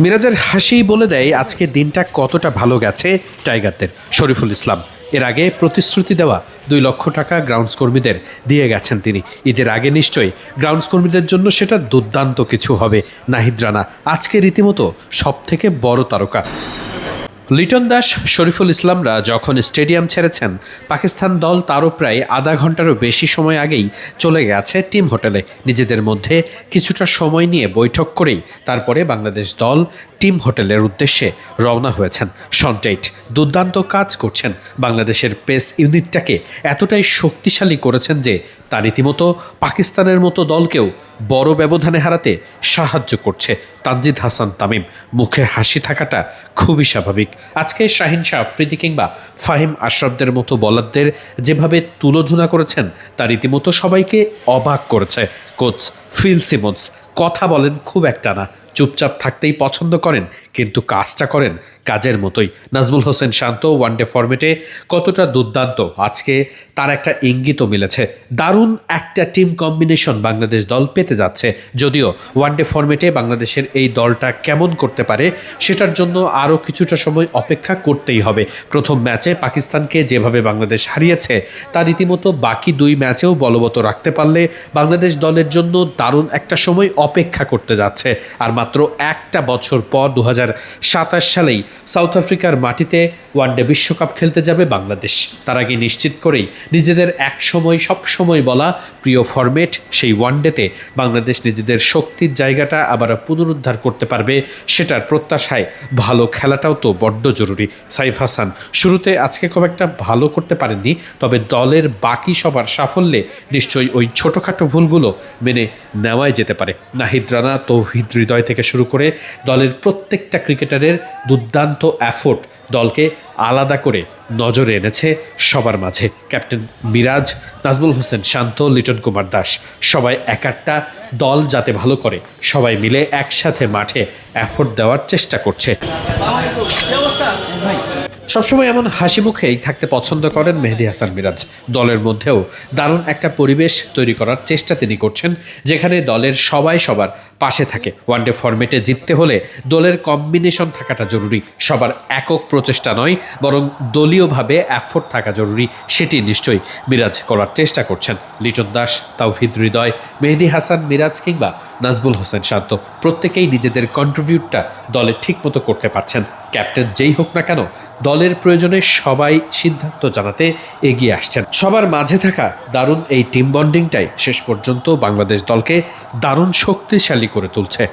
মিরাজের হাসি বলে দেয় আজকে দিনটা কতটা ভালো গেছে টাইগারদের। শরীফুল ইসলাম এর আগে প্রতিশ্রুতি দেওয়া 2 লক্ষ টাকা গ্রাউন্ডস কর্মীদের দিয়ে গেছেন তিনি। ঈদের আগে নিশ্চয়ই গ্রাউন্ডস কর্মীদের জন্য সেটা দুর্দান্ত কিছু হবে। নাহিদ রানা আজকে রীতিমতো সব থেকে বড় তারকা। লিটন দাস, শরীফুল ইসলামরা যখন স্টেডিয়াম ছেড়েছেন, পাকিস্তান দল তারও প্রায় আধা ঘন্টারও বেশি সময় আগেই চলে গেছে টিম হোটেলে। নিজেদের মধ্যে কিছুটা সময় নিয়ে বৈঠক করেই তারপরে বাংলাদেশ দল টিম হোটেলের উদ্দেশ্যে রওনা হয়েছেন। শন টেইট দুর্দান্ত কাজ করছেন। বাংলাদেশের পেস ইউনিটটাকে এতটাই শক্তিশালী করেছেন যে তা রীতিমতো পাকিস্তানের মতো দলকেও বড় ব্যবধানে হারাতে সাহায্য করছে। তানজিদ হাসান তামিম মুখে হাসি থাকাটা খুবই স্বাভাবিক। আজকে শাহিন শাহ আফ্রিদি কিংবা ফাহিম আশরাফদের মতো বোলারদের যেভাবে তুলোধনা করেছেন তা রীতিমতো সবাইকে অবাক করেছে। কোচ ফিল সিমন্স কথা বলেন খুব একটা না, চুপচাপ থাকতেই পছন্দ করেন, কিন্তু কাজটা করেন কাজের মতোই। নাজমুল হোসেন শান্ত ওয়ানডে ফরম্যাটে কতটা দুর্দান্ত আজকে তার একটা ইঙ্গিতও মিলেছে। দারুণ একটা টিম কম্বিনেশন বাংলাদেশ দল পেতে যাচ্ছে। যদিও ওয়ানডে ফরম্যাটে বাংলাদেশের এই দলটা কেমন করতে পারে সেটার জন্য আরও কিছুটা সময় অপেক্ষা করতেই হবে। প্রথম ম্যাচে পাকিস্তানকে যেভাবে বাংলাদেশ হারিয়েছে তা রীতিমতো বাকি 2 ম্যাচেও বলবৎ রাখতে পারলে বাংলাদেশ দলের জন্য দারুণ একটা সময় অপেক্ষা করতে যাচ্ছে। আর মাত্র একটা বছর পর 2027 সালেই সাউথ আফ্রিকার মাটিতে ওয়ানডে বিশ্বকাপ খেলতে যাবে বাংলাদেশ। তার আগে নিশ্চিত করেই নিজেদের একসময় সবসময় বলা প্রিয় ফরম্যাট সেই ওয়ানডেতে বাংলাদেশ নিজেদের শক্তির জায়গাটা আবার পুনরুদ্ধার করতে পারবে, সেটার প্রত্যাশায় ভালো খেলাটাও তো বড্ড জরুরি। সাইফ হাসান শুরুতে আজকে খুব একটা ভালো করতে পারেননি, তবে দলের বাকি সবার সাফল্যে নিশ্চয়ই ওই ছোটোখাটো ভুলগুলো মেনে নেওয়াই যেতে পারে। নাহিদ রানা, তৌহিদ হৃদয় থেকে শুরু করে দলের প্রত্যেকটা ক্রিকেটারের দুর্দান্ত এফোর্ট দলকে আলাদা করে নজরে এনেছে সবার মাঝে। ক্যাপ্টেন মিরাজ, নাজমুল হোসেন শান্ত, লিটন কুমার দাস সবাই এক একটা দল যাতে ভালো করে সবাই মিলে একসাথে মাঠে এফোর্ট দেওয়ার চেষ্টা করছে। সবসময় এমন হাসি মুখেই থাকতে পছন্দ করেন মেহেদী হাসান মিরাজ। দলের মধ্যেও দারুণ একটা পরিবেশ তৈরি করার চেষ্টা তিনি করছেন, যেখানে দলের সবাই সবার পাশে থাকে। ওয়ানডে ফরম্যাটে জিততে হলে দলের কম্বিনেশন থাকাটা জরুরি। সবার একক প্রচেষ্টা নয়, বরং দলীয়ভাবে এফোর্ট থাকা জরুরি। সেটি নিশ্চয়ই মিরাজ করার চেষ্টা করছেন। লিটন দাস, তৌহিদ হৃদয়, মেহেদী হাসান মিরাজ কিংবা নাজমুল হোসেন শান্ত প্রত্যেকেই নিজেদের কন্ট্রিবিউটটা দলে ঠিকমতো করতে পারছেন। ক্যাপ্টেন যেই হোক না কেন, দলের প্রয়োজনে সবাই সিদ্ধান্ত জানাতে এগিয়ে আসছেন। সবার মাঝে থাকা দারুণ এই টিম বন্ডিংটাই শেষ পর্যন্ত বাংলাদেশ দলকে দারুণ শক্তিশালী করে তুলছে।